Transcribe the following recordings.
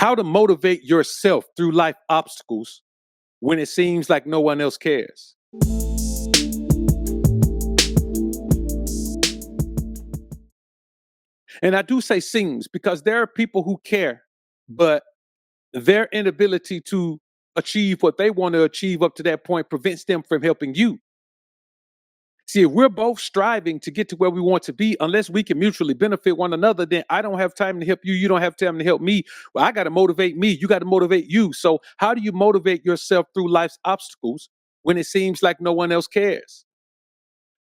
How to motivate yourself through life obstacles when it seems like no one else cares. And I do say seems because there are people who care, but their inability to achieve what they want to achieve up to that point prevents them from helping you. See, if we're both striving to get to where we want to be, unless we can mutually benefit one another, then I don't have time to help you. You don't have time to help me. Well, I got to motivate me. You got to motivate you. So, how do you motivate yourself through life's obstacles when it seems like no one else cares?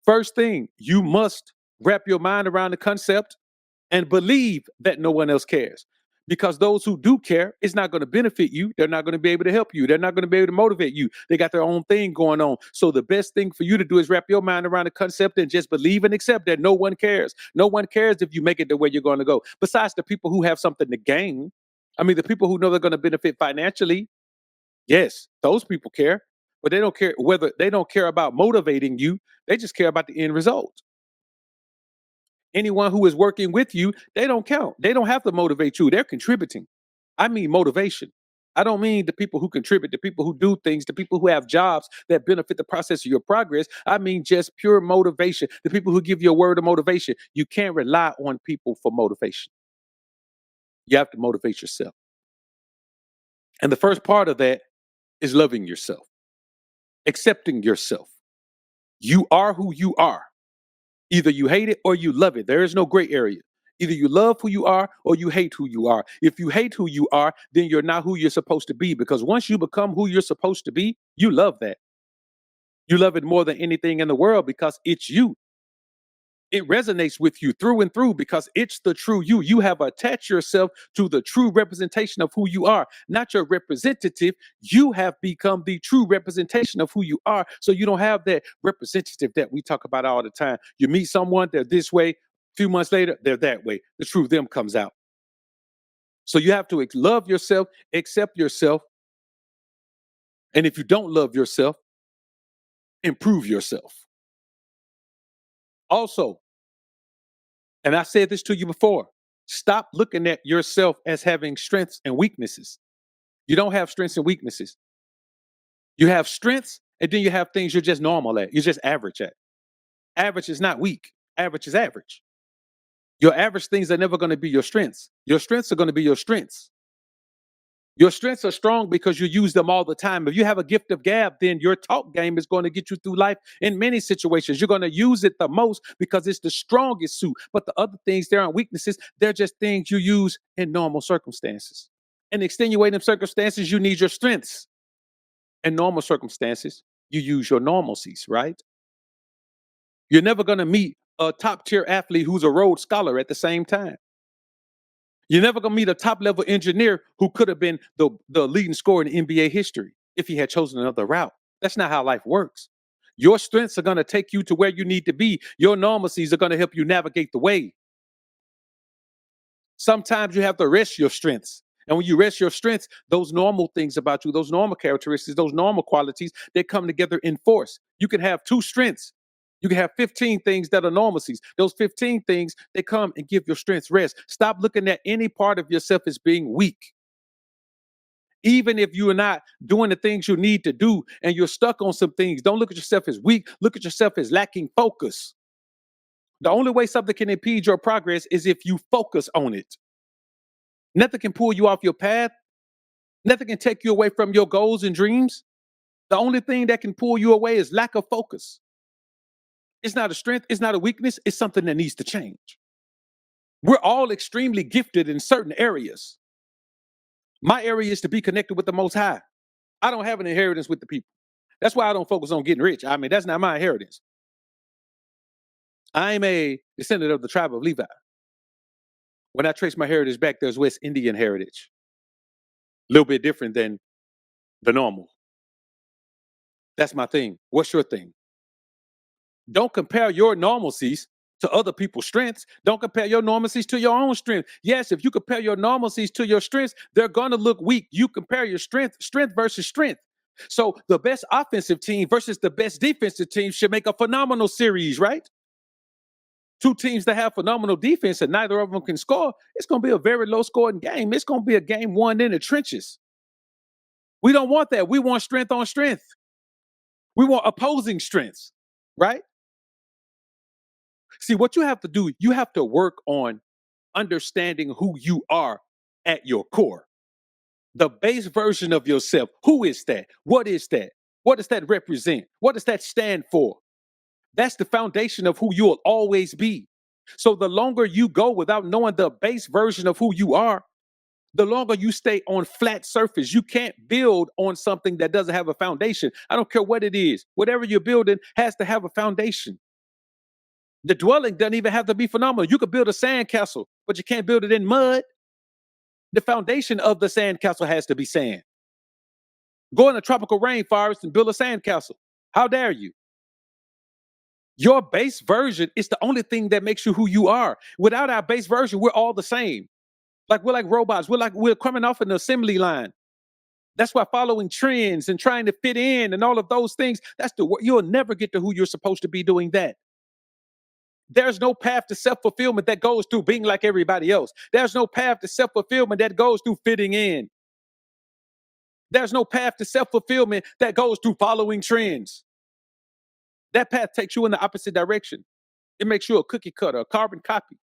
First thing, you must wrap your mind around the concept and believe that no one else cares. Because those who do care, it's not going to benefit you. They're not going to be able to help you. They're not going to be able to motivate you. They got their own thing going on. So the best thing for you to do is wrap your mind around the concept and just believe and accept that no one cares. No one cares if you make it the way you're going to go. Besides the people who have something to gain. I mean, the people who know they're going to benefit financially, yes, those people care. But they don't care whether they don't care about motivating you. They just care about the end result. Anyone who is working with you, they don't count. They don't have to motivate you. They're contributing. I mean motivation. I don't mean the people who contribute, the people who do things, the people who have jobs that benefit the process of your progress. I mean just pure motivation, the people who give you a word of motivation. You can't rely on people for motivation. You have to motivate yourself. And the first part of that is loving yourself, accepting yourself. You are who you are. Either you hate it or you love it. There is no gray area. Either you love who you are or you hate who you are. If you hate who you are, then you're not who you're supposed to be, because once you become who you're supposed to be, you love that. You love it more than anything in the world because it's you. It resonates with you through and through because it's the true you. You have attached yourself to the true representation of who you are, not your representative. You have become the true representation of who you are. So you don't have that representative that we talk about all the time. You meet someone, they're this way. A few months later, they're that way. The true them comes out. So you have to love yourself, accept yourself. And if you don't love yourself, improve yourself. Also, and I said this to you before, stop looking at yourself as having strengths and weaknesses. You don't have strengths and weaknesses. You have strengths, and then you have things you're just normal at. You're just average at. Average is not weak. Average is average. Your average things are never going to be your strengths. Your strengths are going to be your strengths. Your strengths are strong because you use them all the time. If you have a gift of gab, then your talk game is going to get you through life in many situations. You're going to use it the most because it's the strongest suit. But the other things, there aren't weaknesses. They're just things you use in normal circumstances. In extenuating circumstances, you need your strengths. In normal circumstances, you use your normalcies, right? You're never going to meet a top tier athlete who's a Rhodes Scholar at the same time. You're never going to meet a top level engineer who could have been the leading scorer in NBA history if he had chosen another route. That's not how life works. Your strengths are going to take you to where you need to be. Your normalcies are going to help you navigate the way. Sometimes you have to rest your strengths. And when you rest your strengths, those normal things about you, those normal characteristics, those normal qualities, they come together in force. You can have two strengths. You can have 15 things that are normalcies. Those 15 things, they come and give your strengths rest. Stop looking at any part of yourself as being weak. Even if you are not doing the things you need to do and you're stuck on some things, don't look at yourself as weak. Look at yourself as lacking focus. The only way something can impede your progress is if you focus on it. Nothing can pull you off your path. Nothing can take you away from your goals and dreams. The only thing that can pull you away is lack of focus. It's not a strength, it's not a weakness, it's something that needs to change. We're all extremely gifted in certain areas. My area is to be connected with the Most High. I don't have an inheritance with the people. That's why I don't focus on getting rich. I mean, that's not my inheritance. I'm a descendant of the tribe of Levi. When I trace my heritage back, there's West Indian heritage. A little bit different than the normal. That's my thing. What's your thing? Don't compare your normalcies to other people's strengths. Don't compare your normalcies to your own strength. Yes, if you compare your normalcies to your strengths, they're going to look weak. You compare your strength versus strength. So the best offensive team versus the best defensive team should make a phenomenal series, right? Two teams that have phenomenal defense and neither of them can score, it's going to be a very low scoring game. It's going to be a game won in the trenches. We don't want that. We want strength on strength. We want opposing strengths, right? See, what you have to do, you have to work on understanding who you are at your core. The base version of yourself. Who is that? What is that? What does that represent? What does that stand for? That's the foundation of who you'll always be. So the longer you go without knowing the base version of who you are, the longer you stay on flat surface. You can't build on something that doesn't have a foundation. I don't care what it is. Whatever you're building has to have a foundation. The dwelling doesn't even have to be phenomenal. You could build a sandcastle, but you can't build it in mud. The foundation of the sandcastle has to be sand. Go in a tropical rainforest and build a sandcastle. How dare you? Your base version is the only thing that makes you who you are. Without our base version, we're all the same. Like we're like robots. We're coming off an assembly line. That's why following trends and trying to fit in and all of those things, you'll never get to who you're supposed to be doing that. There's no path to self-fulfillment that goes through being like everybody else. There's no path to self-fulfillment that goes through fitting in. There's no path to self-fulfillment that goes through following trends. That path takes you in the opposite direction. It makes you a cookie cutter, a carbon copy.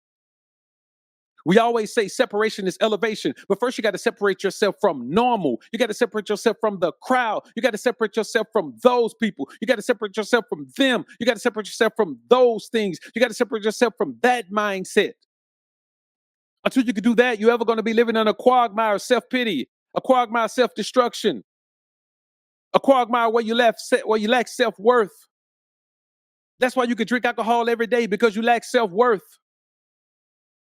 We always say separation is elevation, but first you got to separate yourself from normal. You got to separate yourself from the crowd. You got to separate yourself from those people. You got to separate yourself from them. You got to separate yourself from those things. You got to separate yourself from that mindset. Until you can do that, you're ever going to be living in a quagmire of self-pity, a quagmire of self-destruction, a quagmire where you lack self-worth. That's why you can drink alcohol every day, because you lack self-worth.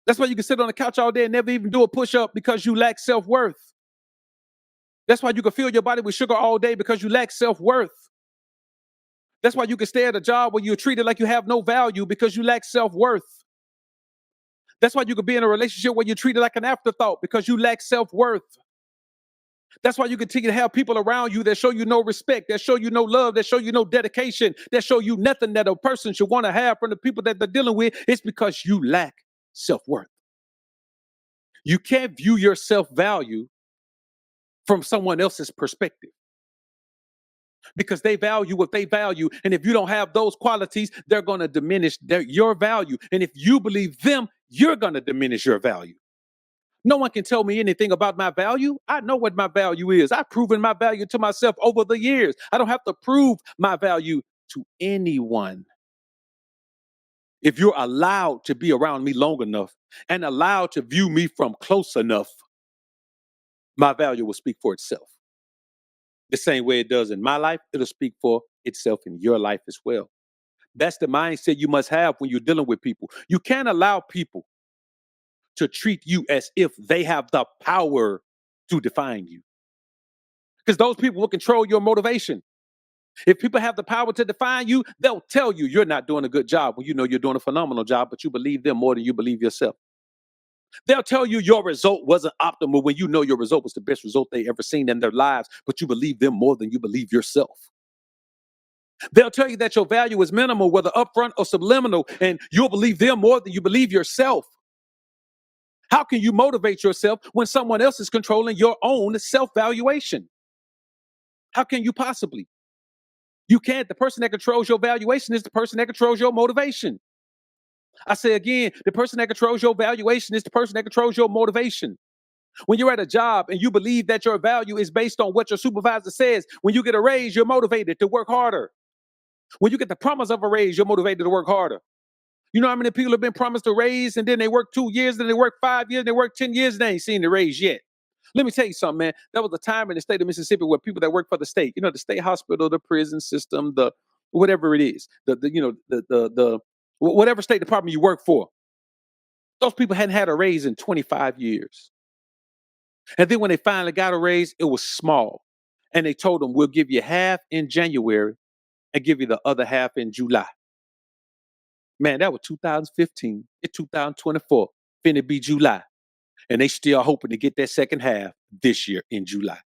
That's why you can sit on the couch all day and never even do a push-up, because you lack self-worth. That's why you can fill your body with sugar all day, because you lack self-worth. That's why you can stay at a job where you're treated like you have no value, because you lack self-worth. That's why you can be in a relationship where you're treated like an afterthought, because you lack self-worth. That's why you continue to have people around you that show you no respect, that show you no love, that show you no dedication, that show you nothing that a person should want to have from the people that they're dealing with. It's because you lack self-worth. You can't view your self-value from someone else's perspective, because they value what they value. And if you don't have those qualities, they're going to diminish your value. And if you believe them, you're going to diminish your value. No one can tell me anything about my value. I know what my value is. I've proven my value to myself over the years. I don't have to prove my value to anyone. If you're allowed to be around me long enough and allowed to view me from close enough, my value will speak for itself. The same way it does in my life, it'll speak for itself in your life as well. That's the mindset you must have when you're dealing with people. You can't allow people to treat you as if they have the power to define you, because those people will control your motivation. If people have the power to define you, they'll tell you you're not doing a good job when you know you're doing a phenomenal job, but you believe them more than you believe yourself. They'll tell you your result wasn't optimal when you know your result was the best result they ever seen in their lives, but you believe them more than you believe yourself. They'll tell you that your value is minimal, whether upfront or subliminal, and you'll believe them more than you believe yourself. How can you motivate yourself when someone else is controlling your own self-valuation? How can you possibly? You can't. The person that controls your valuation is the person that controls your motivation. I say again, the person that controls your valuation is the person that controls your motivation. When you're at a job and you believe that your value is based on what your supervisor says, when you get a raise, you're motivated to work harder. When you get the promise of a raise, you're motivated to work harder. You know how many people have been promised a raise and then they work 2 years, then they work 5 years, they work 10 years, and they ain't seen the raise yet. Let me tell you something, man. There was a time in the state of Mississippi where people that work for the state, the state hospital, the prison system, the whatever it is, the whatever state department you work for, those people hadn't had a raise in 25 years. And then when they finally got a raise, it was small. And they told them, we'll give you half in January and give you the other half in July. Man, that was 2015. It's 2024. Finna be July. And they still hoping to get that second half this year in July.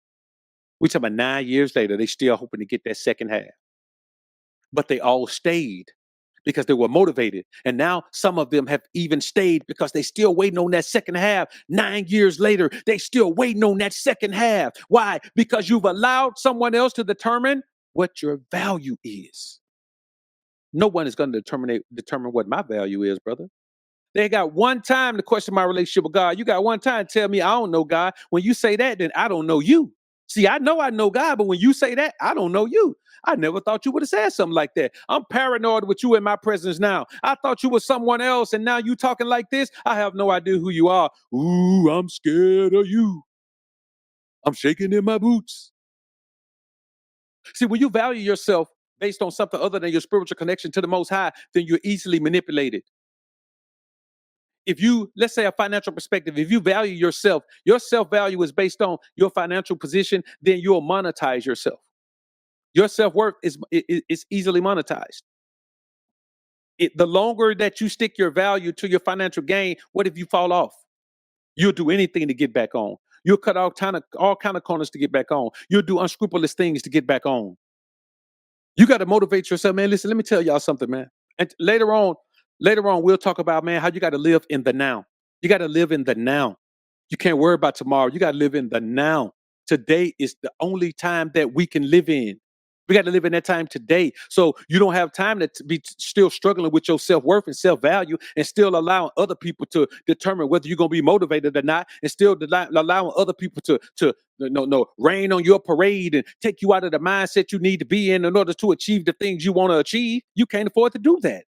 We're talking about 9 years later, they still hoping to get that second half. But they all stayed because they were motivated. And now some of them have even stayed because they still waiting on that second half. 9 years later, they still waiting on that second half. Why? Because you've allowed someone else to determine what your value is. No one is going to determine what my value is, brother. They got one time to question my relationship with God. You got one time to tell me I don't know God. When you say that, then I don't know you. See, I know God, but when you say that, I don't know you. I never thought you would have said something like that. I'm paranoid with you in my presence now. I thought you were someone else, and now you talking like this. I have no idea who you are. Ooh, I'm scared of you. I'm shaking in my boots. See, when you value yourself based on something other than your spiritual connection to the Most High, then you're easily manipulated. If you, let's say, a financial perspective, if you value yourself, your self-value is based on your financial position, then you'll monetize yourself. Your self-worth is easily monetized. The longer that you stick your value to your financial gain, what if you fall off? You'll do anything to get back on. You'll cut all kind of corners to get back on. You'll do unscrupulous things to get back on. You got to motivate yourself, man. Listen, let me tell y'all something, man. And later on, we'll talk about, man, how you got to live in the now. You got to live in the now. You can't worry about tomorrow. You got to live in the now. Today is the only time that we can live in. We got to live in that time today. So you don't have time to be still struggling with your self-worth and self-value and still allowing other people to determine whether you're going to be motivated or not, and still allowing other people to no rain on your parade and take you out of the mindset you need to be in order to achieve the things you want to achieve. You can't afford to do that.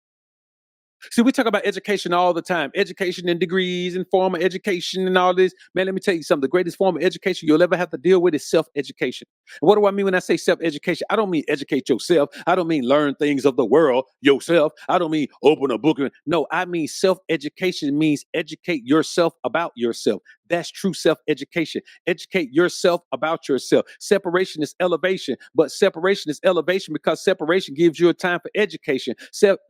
See, we talk about education all the time, education and degrees and formal education and all this. Man, let me tell you something. The greatest form of education you'll ever have to deal with is self-education. And what do I mean when I say self-education? I don't mean educate yourself. I don't mean learn things of the world yourself. I don't mean open a book. No, I mean self-education means educate yourself about yourself. That's true self-education. Educate yourself about yourself. Separation is elevation, but separation is elevation because separation gives you a time for education.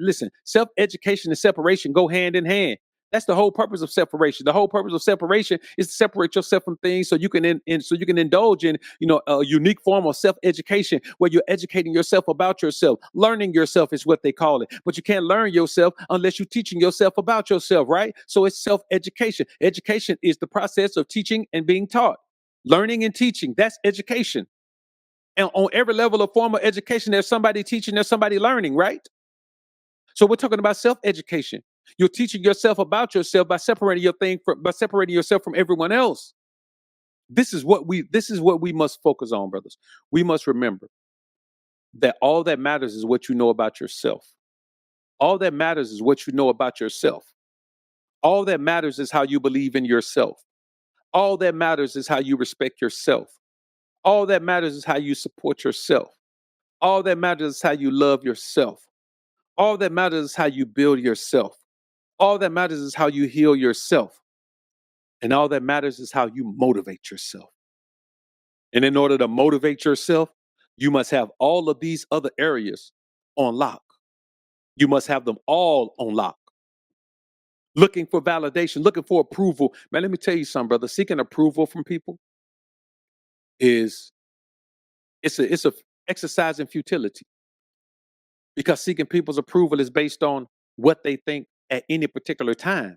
Listen, self-education and separation go hand in hand. That's the whole purpose of separation. The whole purpose of separation is to separate yourself from things so you can so you can indulge in, a unique form of self-education where you're educating yourself about yourself. Learning yourself is what they call it. But you can't learn yourself unless you're teaching yourself about yourself, right? So it's self-education. Education is the process of teaching and being taught. Learning and teaching, that's education. And on every level of formal education, there's somebody teaching, there's somebody learning, right? So we're talking about self-education. You're teaching yourself about yourself by separating yourself from everyone else. This is what we must focus on, brothers. We must remember that all that matters is what you know about yourself. All that matters is what you know about yourself. All that matters is how you believe in yourself. All that matters is how you respect yourself. All that matters is how you support yourself. All that matters is how you love yourself. All that matters is how you build yourself. All that matters is how you heal yourself. And all that matters is how you motivate yourself. And in order to motivate yourself, you must have all of these other areas on lock. You must have them all on lock. Looking for validation, looking for approval. Man, let me tell you something, brother. Seeking approval from people is it's a exercise in futility, because seeking people's approval is based on what they think at any particular time.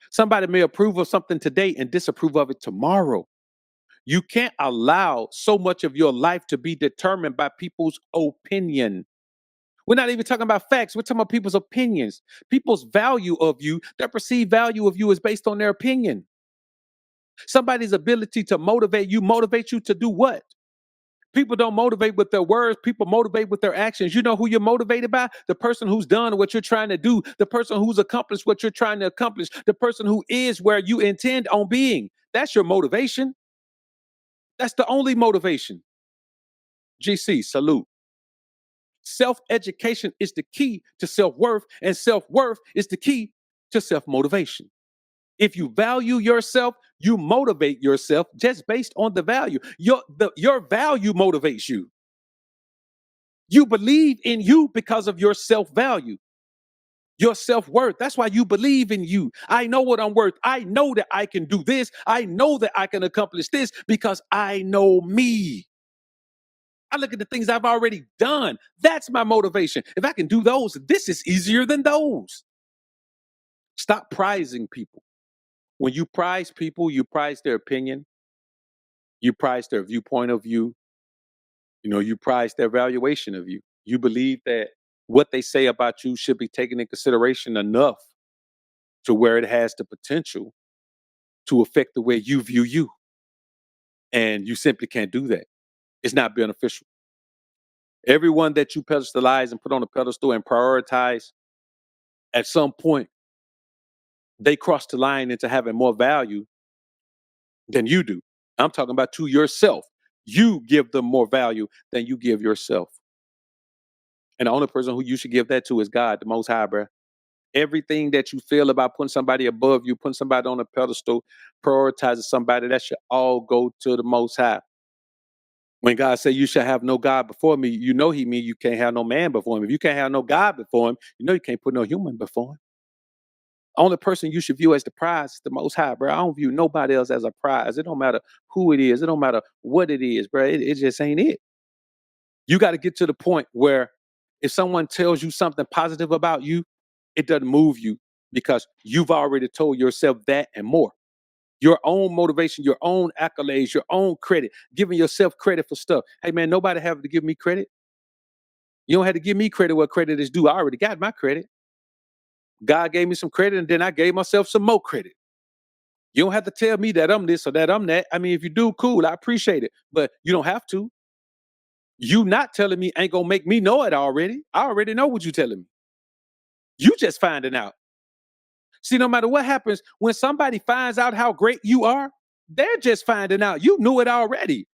Somebody may approve of something today and disapprove of it tomorrow. You can't allow so much of your life to be determined by people's opinion. We're not even talking about facts. We're talking about people's opinions. People's value of you, their perceived value of you is based on their opinion. Somebody's ability to motivate you to do what? People don't motivate with their words. People motivate with their actions. You know who you're motivated by? The person who's done what you're trying to do, the person who's accomplished what you're trying to accomplish, the person who is where you intend on being. That's your motivation. That's the only motivation. GC, salute. Self-education is the key to self-worth, and self-worth is the key to self-motivation. If you value yourself, you motivate yourself just based on the value. Your value motivates you. You believe in you because of your self-value, your self-worth. That's why you believe in you. I know what I'm worth. I know that I can do this. I know that I can accomplish this because I know me. I look at the things I've already done. That's my motivation. If I can do those, this is easier than those. Stop prizing people. When you prize people, you prize their opinion, you prize their viewpoint of you, you prize their valuation of you. You believe that what they say about you should be taken in consideration enough to where it has the potential to affect the way you view you. And you simply can't do that. It's not beneficial. Everyone that you pedestalize and put on a pedestal and prioritize, at some point, they cross the line into having more value than you do. I'm talking about to yourself. You give them more value than you give yourself. And the only person who you should give that to is God, the Most High, bro. Everything that you feel about putting somebody above you, putting somebody on a pedestal, prioritizing somebody, that should all go to the Most High. When God said you shall have no God before me, he mean you can't have no man before him. If you can't have no God before him, you can't put no human before him. Only person you should view as the prize is the Most High, bro. I don't view nobody else as a prize. It don't matter who it is. It don't matter what it is, bro. It just ain't it. You got to get to the point where if someone tells you something positive about you, it doesn't move you because you've already told yourself that and more. Your own motivation, your own accolades, your own credit, giving yourself credit for stuff. Hey, man, nobody have to give me credit. You don't have to give me credit where credit is due. I already got my credit. God gave me some credit, and then I gave myself some more credit. You don't have to tell me that I'm this or that I'm that. I mean, if you do, cool, I appreciate it. But you don't have to. You not telling me ain't gonna make me know it already. I already know what you telling me. You just finding out. See, no matter what happens, when somebody finds out how great you are, they're just finding out. You knew it already.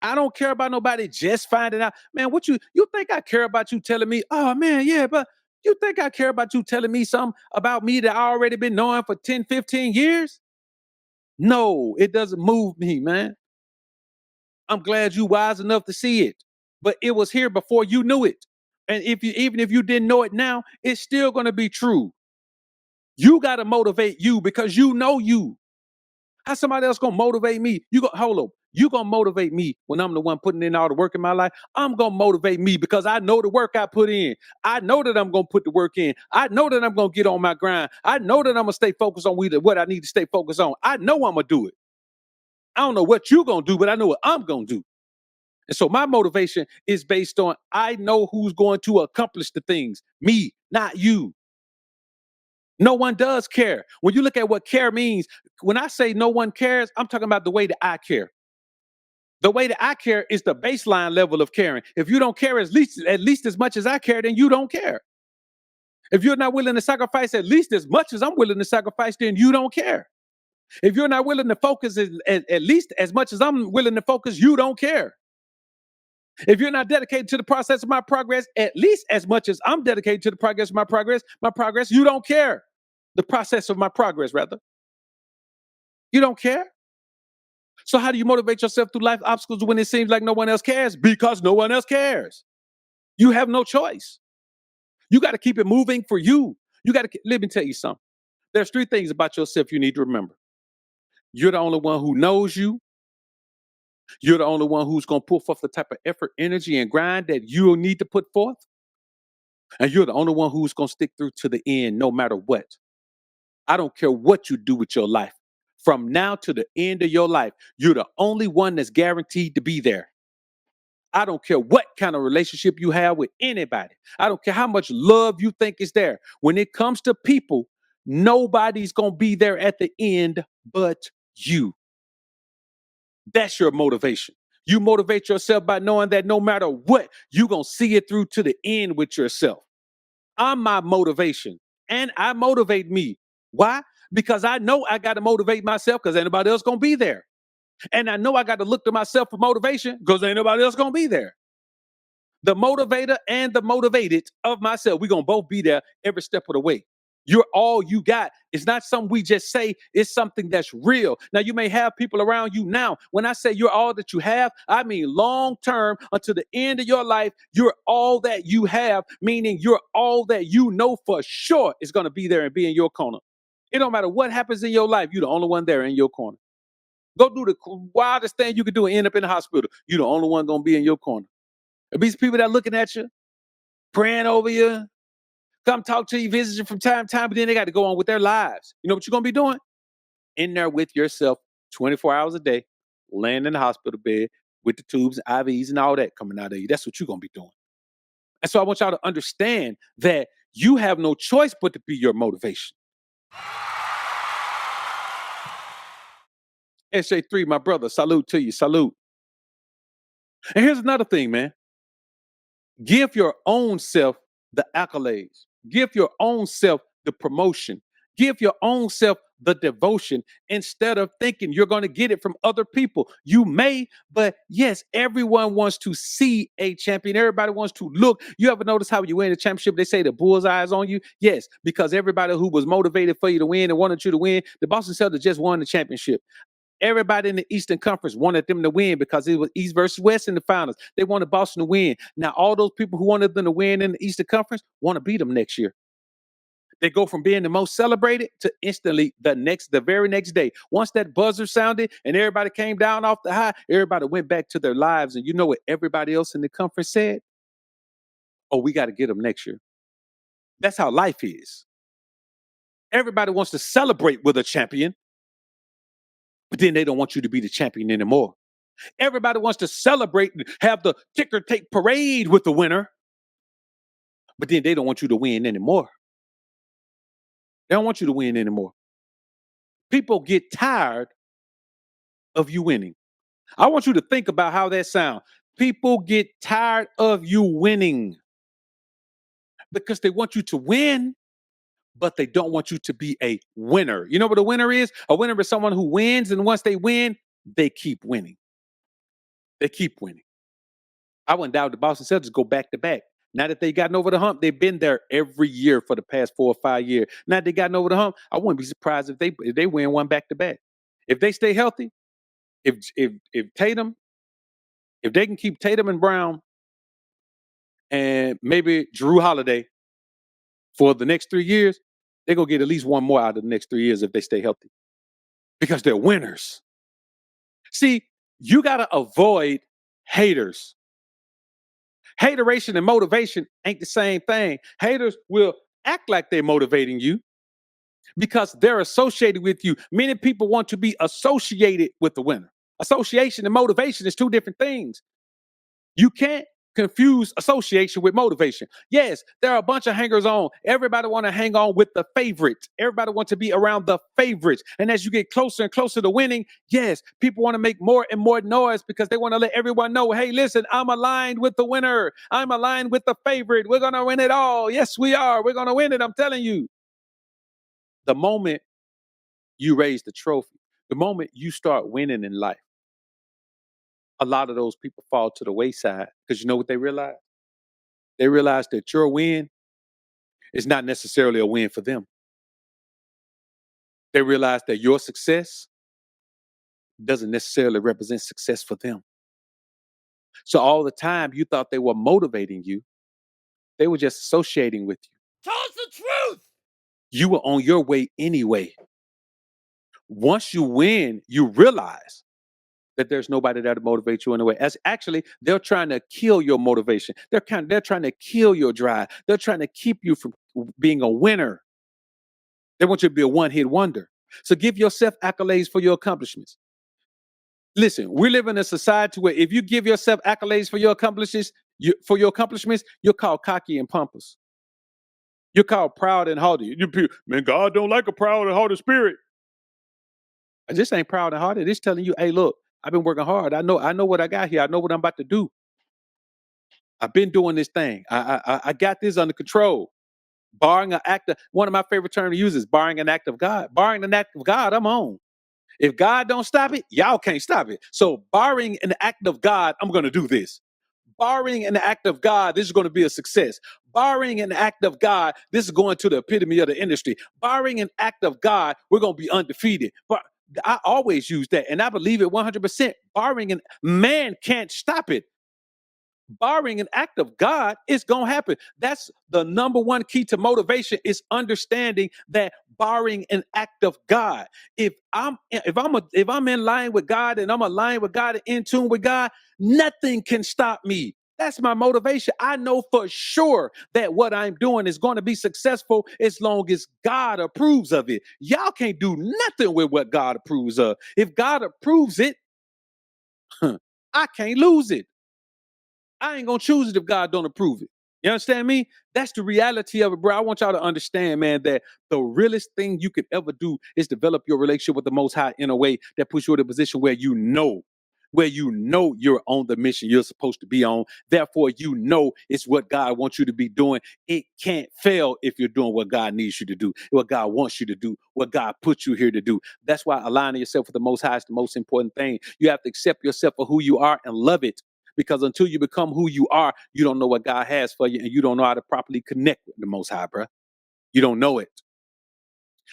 I don't care about nobody just finding out. Man, what you think I care about you telling me, oh man, yeah, but you think I care about you telling me something about me that I already been knowing for 10, 15 years? No, it doesn't move me, man. I'm glad you wise enough to see it. But it was here before you knew it. And even if you didn't know it now, it's still gonna be true. You gotta motivate you because you know you. How somebody else gonna motivate me? You go hold up. You gonna motivate me when I'm the one putting in all the work in my life? I'm gonna motivate me because I know the work I put in. I know that I'm gonna put the work in. I know that I'm gonna get on my grind. I know that I'm gonna stay focused on what I need to stay focused on. I know I'm gonna do it. I don't know what you're gonna do, but I know what I'm gonna do. And so my motivation is based on I know who's going to accomplish the things. Me, not you. No one does care. When you look at what care means, when I say no one cares, I'm talking about the way that I care. The way that I care is the baseline level of caring. If you don't care at least as much as I care, then you don't care. If you're not willing to sacrifice at least as much as I'm willing to sacrifice, then you don't care. If you're not willing to focus at least as much as I'm willing to focus, you don't care. If you're not dedicated to the process of my progress, at least as much as I'm dedicated to the progress of my progress, you don't care. The process of my progress, rather. You don't care. So how do you motivate yourself through life obstacles when it seems like no one else cares? Because no one else cares. You have no choice. You got to keep it moving for you. You got to let me tell you something. There's three things about yourself you need to remember. You're the only one who knows you. You're the only one who's going to put forth the type of effort, energy, and grind that you'll need to put forth. And you're the only one who's going to stick through to the end no matter what. I don't care what you do with your life. From now to the end of your life, you're the only one that's guaranteed to be there. I don't care what kind of relationship you have with anybody. I don't care how much love you think is there. When it comes to people, nobody's going to be there at the end but you. That's your motivation. You motivate yourself by knowing that no matter what, you're going to see it through to the end with yourself. I'm my motivation and I motivate me. Why? Because I know I got to motivate myself because anybody else going to be there. And I know I got to look to myself for motivation because ain't nobody else going to be there. The motivator and the motivated of myself, we're going to both be there every step of the way. You're all you got. It's not something we just say, it's something that's real. Now, you may have people around you now. When I say you're all that you have, I mean long term until the end of your life, you're all that you have, meaning you're all that you know for sure is going to be there and be in your corner. It don't matter what happens in your life, you're the only one there in your corner. Go do the wildest thing you could do and end up in the hospital. You're the only one going to be in your corner. These people that are looking at you, praying over you, come talk to you, visit you from time to time, but then they got to go on with their lives. You know what you're going to be doing? In there with yourself 24 hours a day, laying in the hospital bed with the tubes, IVs, and all that coming out of you. That's what you're going to be doing. And so I want y'all to understand that you have no choice but to be your motivation. SJ3, my brother, salute to you, salute. And here's another thing, man. Give your own self the accolades. Give your own self the promotion. Give your own self the devotion instead of thinking you're going to get it from other people. You may, but yes, everyone wants to see a champion. Everybody wants to look. You ever notice how you win the championship, they say the bullseye is on you? Yes, because everybody who was motivated for you to win and wanted you to win, the Boston Celtics just won the championship. Everybody in the Eastern Conference wanted them to win because it was East versus West in the finals. They wanted Boston to win. Now, all those people who wanted them to win in the Eastern Conference want to beat them next year. They go from being the most celebrated to instantly the very next day. Once that buzzer sounded and everybody came down off the high, everybody went back to their lives. And you know what everybody else in the conference said? Oh, we got to get them next year. That's how life is. Everybody wants to celebrate with a champion, but then they don't want you to be the champion anymore. Everybody wants to celebrate and have the ticker tape parade with the winner, but then they don't want you to win anymore. They don't want you to win anymore. People get tired of you winning. I want you to think about how that sounds. People get tired of you winning because they want you to win, but they don't want you to be a winner. You know what a winner is? A winner is someone who wins, and once they win, they keep winning. They keep winning. I wouldn't doubt the Boston Celtics go back to back. Now that they've gotten over the hump, they've been there every year for the past 4 or 5 years. Now that they've gotten over the hump, I wouldn't be surprised if they win one back to back. If they stay healthy, if Tatum, if they can keep Tatum and Brown and maybe Jrue Holiday for the next 3 years, they're going to get at least one more out of the next 3 years if they stay healthy. Because they're winners. See, you got to avoid haters. Hateration and motivation ain't the same thing. Haters will act like they're motivating you because they're associated with you. Many people want to be associated with the winner. Association and motivation is two different things. You can't confuse association with motivation. Yes, there are a bunch of hangers on. Everybody want to hang on with the favorites. Everybody wants to be around the favorites. And as you get closer and closer to winning, yes, people want to make more and more noise because they want to let everyone know, hey, listen, I'm aligned with the winner. I'm aligned with the favorite. We're going to win it all. Yes, we are. We're going to win it. I'm telling you. The moment you raise the trophy, the moment you start winning in life, a lot of those people fall to the wayside because you know what they realize? They realize that your win is not necessarily a win for them. They realize that your success doesn't necessarily represent success for them. So all the time you thought they were motivating you, they were just associating with you. Tell us the truth! You were on your way anyway. Once you win, you realize that there's nobody there to motivate you in a way. As actually, they're trying to kill your motivation. They're trying to kill your drive. They're trying to keep you from being a winner. They want you to be a one-hit wonder. So give yourself accolades for your accomplishments. Listen, we live in a society where if you give yourself accolades for your accomplishments, you're called cocky and pompous. You're called proud and haughty. Man, God don't like a proud and haughty spirit. I just ain't proud and haughty. It's telling you, hey, look, I've been working hard. I know what I got here. I know what I'm about to do. I've been doing this thing. I got this under control. Barring an act of, one of my favorite terms to use is barring an act of God. Barring an act of God, I'm on. If God don't stop it, y'all can't stop it. So barring an act of God, I'm going to do this. Barring an act of God, this is going to be a success. Barring an act of God, this is going to the epitome of the industry. Barring an act of God, we're going to be undefeated. But I always use that, and I believe it 100%. Barring man can't stop it. Barring an act of God, it's going to happen. That's the number one key to motivation, is understanding that barring an act of God. If I'm in line with God and I'm aligned with God and in tune with God, nothing can stop me. That's my motivation. I know for sure that what I'm doing is going to be successful as long as God approves of it. Y'all can't do nothing with what God approves of. If God approves it, I can't lose it. I ain't gonna choose it if God don't approve it. You understand me? That's the reality of it, bro. I want y'all to understand, man, that the realest thing you could ever do is develop your relationship with the Most High in a way that puts you in a position where you know you're on the mission you're supposed to be on. Therefore, you know it's what God wants you to be doing. It can't fail if you're doing what God needs you to do, what God wants you to do, what God put you here to do. That's why aligning yourself with the Most High is the most important thing. You have to accept yourself for who you are and love it. Because until you become who you are, you don't know what God has for you, and you don't know how to properly connect with the Most High, bro. You don't know it.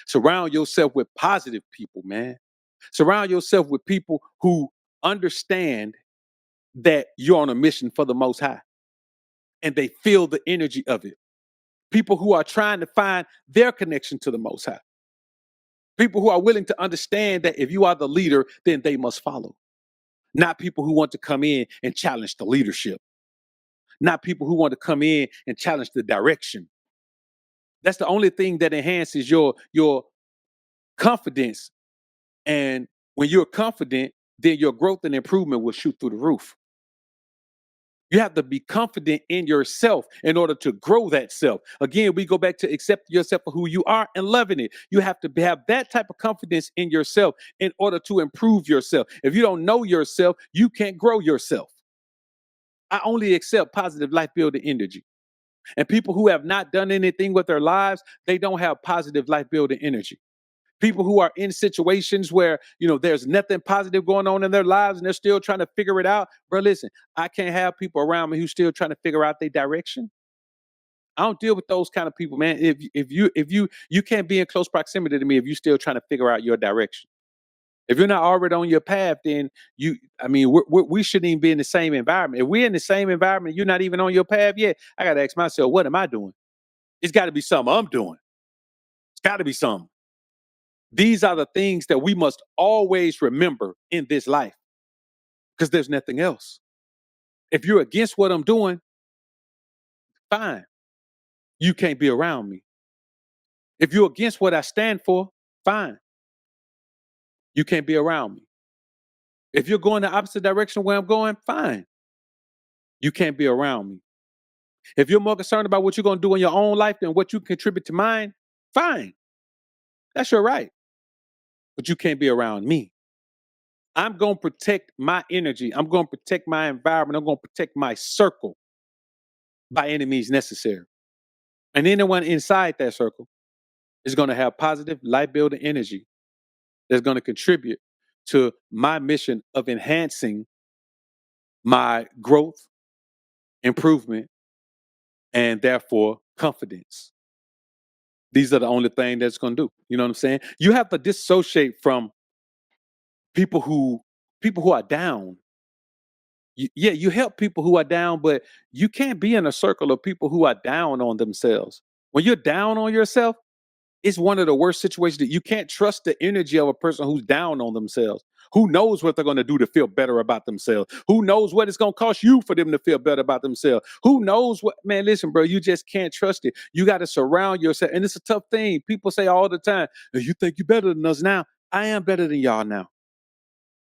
Surround yourself with positive people, man. Surround yourself with people who understand that you're on a mission for the Most High, and they feel the energy of it. People who are trying to find their connection to the Most High. People who are willing to understand that if you are the leader, then they must follow. Not people who want to come in and challenge the leadership. Not people who want to come in and challenge the direction. That's the only thing that enhances your confidence. And when you're confident, then your growth and improvement will shoot through the roof. You have to be confident in yourself in order to grow that self. Again, we go back to accept yourself for who you are and loving it. You have to have that type of confidence in yourself in order to improve yourself. If you don't know yourself, you can't grow yourself. I only accept positive life building energy. And people who have not done anything with their lives, they don't have positive life building energy. People who are in situations where, there's nothing positive going on in their lives and they're still trying to figure it out. Bro, listen, I can't have people around me who still trying to figure out their direction. I don't deal with those kind of people, man. If you can't be in close proximity to me if you still trying to figure out your direction. If you're not already on your path, then we shouldn't even be in the same environment. If we're in the same environment, you're not even on your path yet. I got to ask myself, what am I doing? It's got to be something I'm doing. It's got to be something. These are the things that we must always remember in this life because there's nothing else. If you're against what I'm doing, fine. You can't be around me. If you're against what I stand for, fine. You can't be around me. If you're going the opposite direction where I'm going, fine. You can't be around me. If you're more concerned about what you're going to do in your own life than what you contribute to mine, fine. That's your right. But you can't be around me. I'm going to protect my energy. I'm going to protect my environment. I'm going to protect my circle by any means necessary. And anyone inside that circle is going to have positive life building energy that's going to contribute to my mission of enhancing my growth, improvement, and therefore confidence. These are the only thing that's going to do. You know what I'm saying? You have to dissociate from people who are down. You help people who are down, but you can't be in a circle of people who are down on themselves. When you're down on yourself, it's one of the worst situations that you can't trust the energy of a person who's down on themselves. Who knows what they're going to do to feel better about themselves? Who knows what it's going to cost you for them to feel better about themselves? Who knows what, man, listen, bro, you just can't trust it. You got to surround yourself. And it's a tough thing. People say all the time, you think you're better than us now. I am better than y'all now.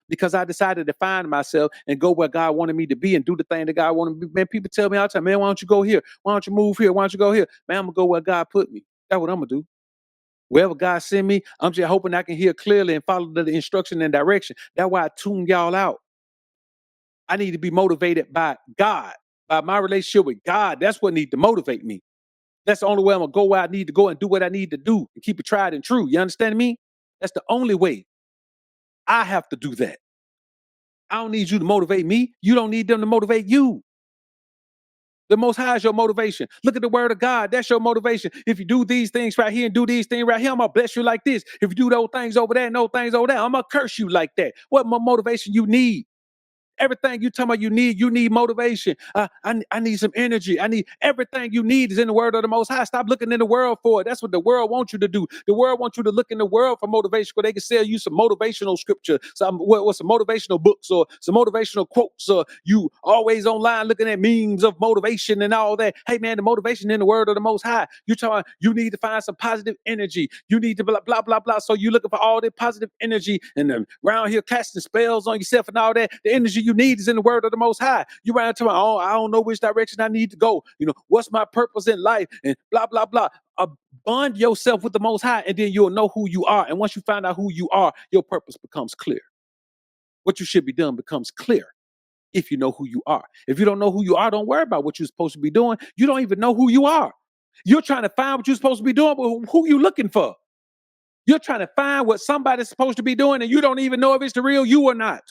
Because I decided to find myself and go where God wanted me to be and do the thing that God wanted me to be. Man, people tell me all the time, man, why don't you go here? Why don't you move here? Why don't you go here? Man, I'm going to go where God put me. That's what I'm going to do. Wherever God send me, I'm just hoping I can hear clearly and follow the instruction and direction. That's why I tune y'all out. I need to be motivated by God, by my relationship with God. That's what needs to motivate me. That's the only way I'm going to go where I need to go and do what I need to do and keep it tried and true. You understand me? That's the only way. I have to do that. I don't need you to motivate me. You don't need them to motivate you. The Most High is your motivation. Look at the word of God. That's your motivation. If you do these things right here and do these things right here, I'm going to bless you like this. If you do those things over there and those things over there, I'm going to curse you like that. What more motivation you need? Everything you talking about you need motivation. I need some energy. I need everything you need is in the word of the Most High. Stop looking in the world for it. That's what the world wants you to do. The world wants you to look in the world for motivation, where they can sell you some motivational scripture, some motivational books or some motivational quotes, or you always online looking at memes of motivation and all that. Hey man, the motivation in the word of the Most High. You talking, you need to find some positive energy. You need to blah blah blah blah. So you looking for all that positive energy and then around here casting spells on yourself and all that. The energy you need is in the word of the Most High. You right to my, oh, I don't know which direction I need to go. You know, what's my purpose in life and blah blah blah. Bond yourself with the Most High, and then you'll know who you are. And once you find out who you are, your purpose becomes clear. What you should be doing becomes clear if you know who you are. If you don't know who you are, don't worry about what you're supposed to be doing. You don't even know who you are. You're trying to find what you're supposed to be doing, but who you looking for? You're trying to find what somebody's supposed to be doing, and you don't even know if it's the real you or not.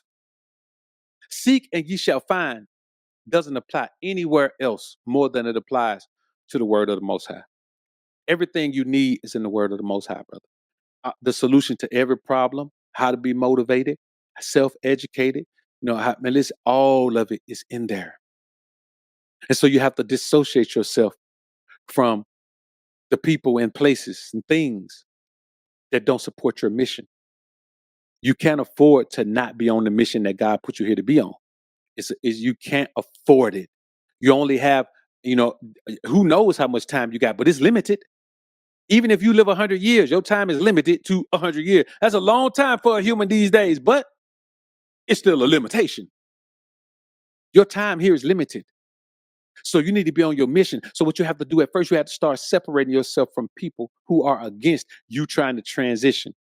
Seek and ye shall find doesn't apply anywhere else more than it applies to the word of the Most High. Everything you need is in the word of the Most High, brother. The solution to every problem, how to be motivated, self-educated, man, listen, all of it is in there. And so you have to dissociate yourself from the people and places and things that don't support your mission. You can't afford to not be on the mission that God put you here to be on. You can't afford it. You only have, who knows how much time you got, but it's limited. Even if you live 100 years, your time is limited to 100 years. That's a long time for a human these days, but it's still a limitation. Your time here is limited. So you need to be on your mission. So what you have to do at first, you have to start separating yourself from people who are against you trying to transition.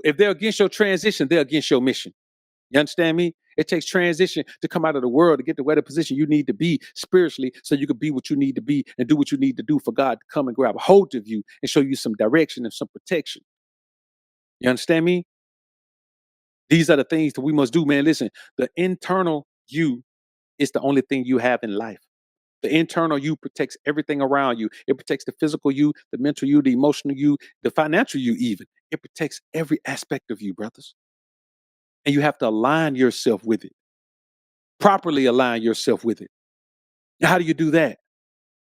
If they're against your transition, they're against your mission. You understand me? It takes transition to come out of the world to get to where the position you need to be spiritually, so you can be what you need to be and do what you need to do for God to come and grab a hold of you and show you some direction and some protection. You understand me? These are the things that we must do, man. Listen, the internal you is the only thing you have in life. The internal you protects everything around you. It protects the physical you, the mental you, the emotional you, the financial you even. It protects every aspect of you, brothers. And you have to align yourself with it. Properly align yourself with it. How do you do that?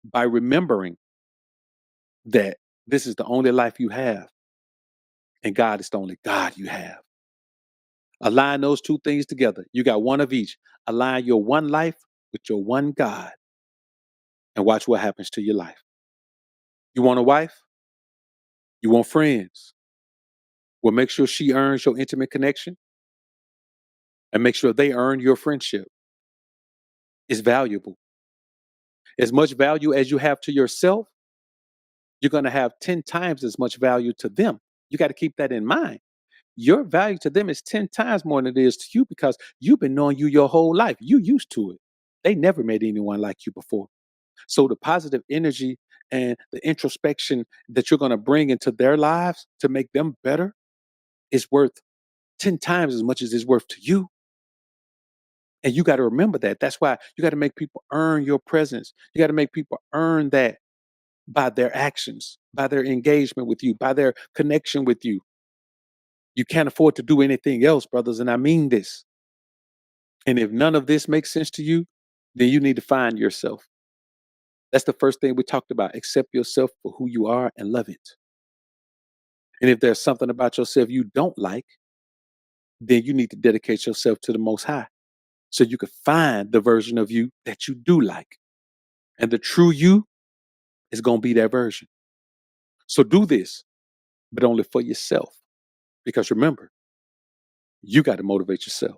By remembering that this is the only life you have and God is the only God you have. Align those two things together. You got one of each. Align your one life with your one God and watch what happens to your life. You want a wife? You want friends? Well, make sure she earns your intimate connection and make sure they earn your friendship. It's valuable. As much value as you have to yourself, you're going to have 10 times as much value to them. You got to keep that in mind. Your value to them is 10 times more than it is to you because you've been knowing you your whole life. You used to it. They never met anyone like you before. So the positive energy and the introspection that you're going to bring into their lives to make them better is worth 10 times as much as it's worth to you. And you got to remember that. That's why you got to make people earn your presence. You got to make people earn that by their actions, by their engagement with you, by their connection with you. You can't afford to do anything else, brothers. And I mean this. And if none of this makes sense to you, then you need to find yourself. That's the first thing we talked about. Accept yourself for who you are and love it. And if there's something about yourself you don't like, then you need to dedicate yourself to the Most High so you can find the version of you that you do like. And the true you is going to be that version. So do this, but only for yourself. Because remember, you got to motivate yourself.